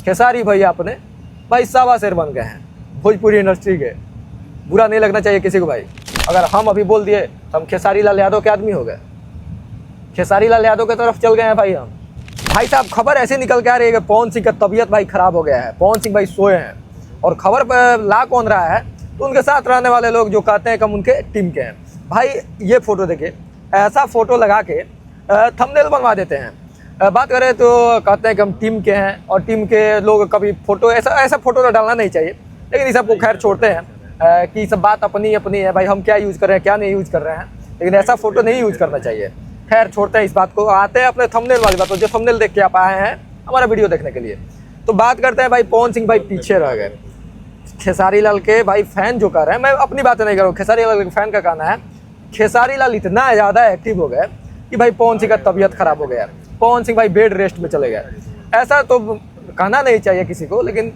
खेसारी भैया अपने भाई सावा शेर बन गए हैं भोजपुरी इंडस्ट्री के। बुरा नहीं लगना चाहिए किसी को भाई। अगर हम अभी बोल दिए तो हम खेसारी लाल यादव के आदमी हो गए, खेसारी लाल यादव की तरफ चल गए हैं भाई हम। भाई साहब खबर ऐसे निकल के आ रही है कि पवन सिंह का तबीयत भाई खराब हो गया है, पवन सिंह भाई सोए हैं। और खबर पर ला कौन रहा है, तो उनके साथ रहने वाले लोग जो कहते हैं कि हम उनके टीम के हैं। भाई ये फोटो देखिए, ऐसा फोटो लगा के थंबनेल बनवा देते हैं। बात करें तो कहते हैं कि हम टीम के हैं, और टीम के लोग कभी फोटो ऐसा फोटो तो डालना नहीं चाहिए। लेकिन ये सबको खैर छोड़ते हैं कि सब बात अपनी अपनी है भाई, हम क्या यूज़ कर रहे हैं क्या नहीं यूज़ कर रहे हैं, लेकिन ऐसा फोटो नहीं यूज़ करना चाहिए। खैर छोड़ते हैं इस बात को, आते हैं अपने थंबनेल वाली बात। तो जो थंबनेल देख के आप आए हैं हमारा वीडियो देखने के लिए, तो बात करते हैं भाई पवन सिंह भाई पीछे रह गए। खेसारी लाल के भाई फैन जो कर रहे हैं, मैं अपनी बात नहीं कर रहा हूँ, खेसारी लाल के फैन का कहना है खेसारी लाल इतना ज़्यादा एक्टिव हो गए कि भाई पवन सिंह का तबीयत खराब हो गया, पवन सिंह भाई बेड रेस्ट में चले गए। ऐसा तो कहना नहीं चाहिए किसी को, लेकिन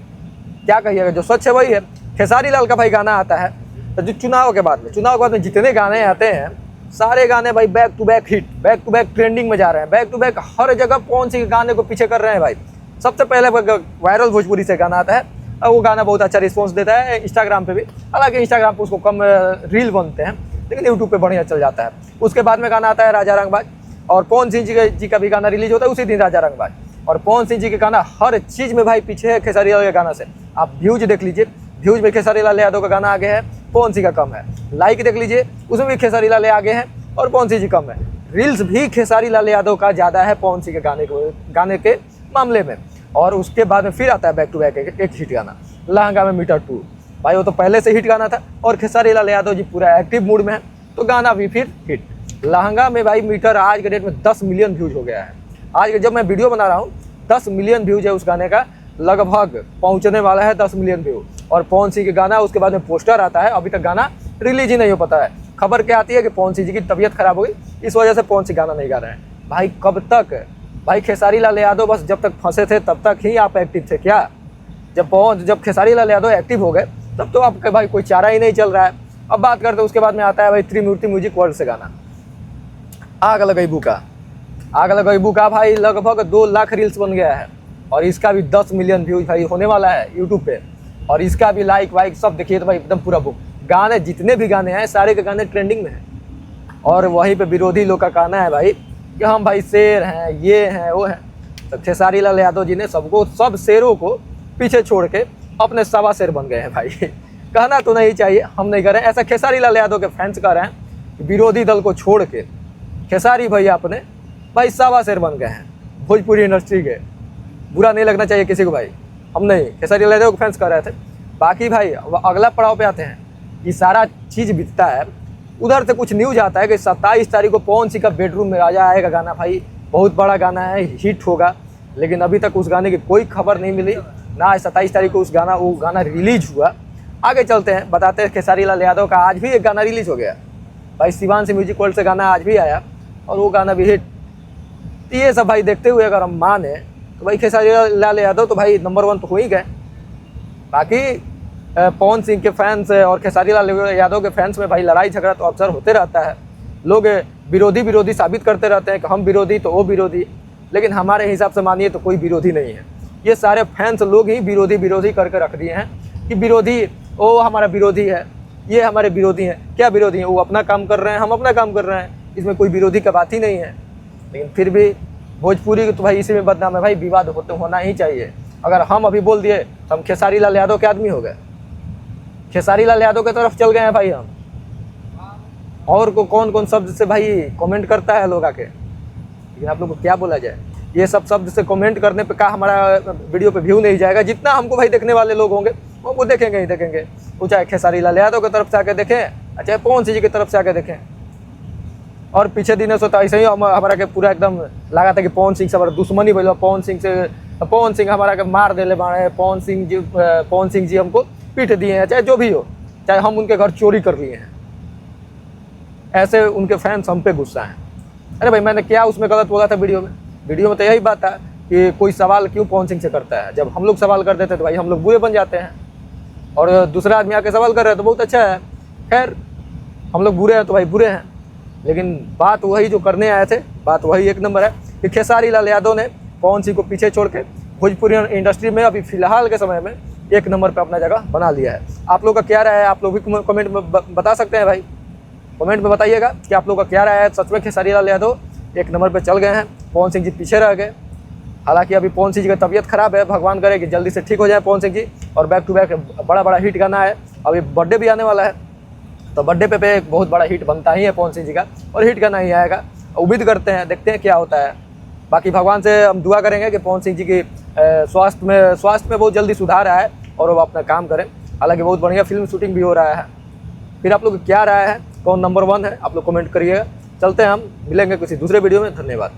क्या कहिएगा, जो सच है वही है। खेसारी लाल का भाई गाना आता है तो जो चुनाव के बाद में जितने गाने आते हैं सारे गाने भाई back to back hit, back to back trending में जा रहे हैं, बैक टू बैक हर जगह पवन सिंह के गाने को पीछे कर रहे हैं भाई। सबसे पहले वायरल भोजपुरी से गाना आता है और वो गाना बहुत अच्छा रिस्पॉन्स देता है इंस्टाग्राम पे भी। हालांकि इंस्टाग्राम पे उसको कम रील बनते हैं, लेकिन यूट्यूब पे बढ़िया चल जाता है। उसके बाद में गाना आता है राजा रंगबाज, और पवन सिंह जी का भी गाना रिलीज होता है उसी दिन राजा रंगबाज। और पवन सिंह जी के गाना हर चीज़ में भाई पीछे है खेसारी लाल के गाना से। आप व्यूज देख लीजिए, व्यूज में खेसारी लाल यादव का गाना आगे है, पवन सिंह का कम है। लाइक देख लीजिए, उसमें भी खेसारी लाल आगे है और पवन सिंह जी कम है। रील्स भी खेसारी लाल यादव का ज़्यादा है पवन सिंह के गाने के मामले में। और उसके बाद में फिर आता है बैक टू बैक एक हिट गाना लहंगा में मीटर 2। भाई वो तो पहले से हिट गाना था, और खेसारी लाल यादव जी पूरा एक्टिव मूड में है तो गाना भी फिर हिट। लहंगा में भाई मीटर आज के डेट में 10 मिलियन व्यूज हो गया है। आज के जब मैं वीडियो बना रहा हूँ 10 मिलियन व्यूज है उस गाने का, लगभग पहुँचने वाला है 10 मिलियन व्यू। और पवन सिंह के गाना उसके बाद में पोस्टर आता है, अभी तक गाना रिलीज ही नहीं हो पाता है। खबर क्या आती है कि पवन सिंह जी की तबीयत खराब हो गई, इस वजह से पवन सिंह गाना नहीं गा रहे हैं। भाई कब तक भाई खेसारी लाल यादव बस जब तक फंसे थे तब तक ही आप एक्टिव थे क्या? जब खेसारी लाल यादव एक्टिव हो गए तब तो आपके भाई कोई चारा ही नहीं चल रहा है। अब बात करते हैं उसके बाद में आता है भाई त्रिमूर्ति म्यूजिक वर्ल्ड से गाना आग लगैबू का भाई लगभग 2 लाख रील्स बन गया है, और इसका भी 10 मिलियन व्यूज भाई होने वाला है यूट्यूब पे। और इसका भी लाइक वाइक सब देखिए तो भाई एकदम पूरा बुक। गाने जितने भी गाने हैं सारे के गाने ट्रेंडिंग में हैं। और वहीं पे विरोधी लोग का कहना है भाई कि हम भाई शेर हैं, ये हैं वो हैं। तो खेसारी लाल यादव जी ने सब शेरों को पीछे छोड़ के अपने सवा शेर बन गए हैं भाई। कहना तो नहीं चाहिए, हम नहीं कर रहे हैं ऐसा। खेसारी लाल यादव के फैंस कह रहे हैं कि विरोधी दल को छोड़ के खेसारी भैया अपने भाई सवा शेर बन गए हैं भोजपुरी इंडस्ट्री के। बुरा नहीं लगना चाहिए किसी को भाई, हम नहीं, खेसारी लाल यादव के फैंस कह रहे थे। बाकी भाई अगला पड़ाव पे आते हैं, ये सारा चीज़ बीतता है, उधर से कुछ न्यूज आता है कि 27 तारीख को पवन सिंह का बेडरूम में राजा आएगा गाना। भाई बहुत बड़ा गाना है, हिट होगा, लेकिन अभी तक उस गाने की कोई खबर नहीं मिली ना। 27 तारीख को वो गाना रिलीज हुआ। आगे चलते हैं, बताते हैं खेसारी लाल यादव का आज भी एक गाना रिलीज हो गया भाई, शिवान से म्यूजिक वर्ल्ड से गाना आज भी आया और वो गाना भी हिट। तो ये सब भाई देखते हुए अगर हम माने तो भाई खेसारी लाल यादव तो भाई नंबर 1 तो हो ही गए। बाकी पवन सिंह के फैंस और खेसारी लाल यादव के फैंस में भाई लड़ाई झगड़ा तो अक्सर होते रहता है। लोग विरोधी साबित करते रहते हैं कि हम विरोधी तो वो विरोधी, लेकिन हमारे हिसाब से मानिए तो कोई विरोधी नहीं है। ये सारे फैंस लोग ही विरोधी करके रख दिए हैं कि विरोधी वो हमारा विरोधी है, ये हमारे विरोधी हैं। क्या विरोधी हैं? वो अपना काम कर रहे हैं, हम अपना काम कर रहे हैं, इसमें कोई विरोधी का बात ही नहीं है। लेकिन फिर भी भोजपुरी तो भाई इसी में बदनाम है भाई, विवाद होना ही चाहिए। अगर हम अभी बोल दिए तो हम खेसारी लाल यादव के आदमी हो गए, खेसारी लाल यादव की तरफ चल गए हैं भाई हम। और को कौन शब्द से भाई कमेंट करता है लोग आके, लेकिन आप लोग को क्या बोला जाए, ये सब शब्द से कमेंट करने पे का हमारा वीडियो पे व्यू नहीं जाएगा। जितना हमको भाई देखने वाले लोग होंगे वो देखेंगे ही देखेंगे, वो चाहे खेसारी लाल यादव की तरफ से आके देखें, चाहे पवन सिंह जी की तरफ से आके देखें। और पीछे दिनों से तो ऐसे ही हमारा के पूरा एकदम लगा था कि पवन सिंह से हमारा दुश्मनी बोलो, पवन सिंह हमारा के मार देले बाड़े, पवन सिंह जी हमको पीट दिए हैं, चाहे जो भी हो, चाहे हम उनके घर चोरी कर लिए हैं, ऐसे उनके फैंस हम पे गुस्सा हैं। अरे भाई मैंने क्या उसमें गलत बोला था वीडियो में तो यही बात है कि कोई सवाल क्यों पवन सिंह से करता है। जब हम लोग सवाल कर देते तो भाई हम लोग बुरे बन जाते हैं, और दूसरा आदमी आके सवाल कर रहे हैं तो बहुत अच्छा है। खैर हम लोग बुरे हैं तो भाई बुरे हैं, लेकिन बात वही जो करने आए थे, बात वही एक नंबर है कि खेसारी लाल यादव ने पवन सिंह को पीछे छोड़ के भोजपुरी इंडस्ट्री में अभी फ़िलहाल के समय में 1 नंबर पे अपना जगह बना लिया है। आप लोग का क्या राय है, आप लोग भी कमेंट में बता सकते हैं भाई। कमेंट में बताइएगा कि आप लोग का क्या राय है। सच में खेसारी लाल यादव 1 नंबर पे चल गए हैं, पवन सिंह जी पीछे रह गए। हालांकि अभी पवन सिंह जी का तबीयत खराब है, भगवान करे कि जल्दी से ठीक हो जाए पवन सिंह जी। और बैक टू बैक बड़ा हिट गाना है, अभी बर्थडे भी आने वाला है, तो बर्थडे पे एक बहुत बड़ा हिट बनता ही है पवन सिंह जी का, और हिट गाना ही आएगा। उम्मीद करते हैं, देखते हैं क्या होता है। बाकी भगवान से हम दुआ करेंगे कि पवन सिंह जी की स्वास्थ्य में बहुत जल्दी सुधार आए और वो अपना काम करें। हालांकि बहुत बढ़िया फिल्म शूटिंग भी हो रहा है। फिर आप लोग क्या राय है, कौन नंबर 1 है, आप लोग कमेंट करिएगा। चलते हैं, हम मिलेंगे किसी दूसरे वीडियो में। धन्यवाद।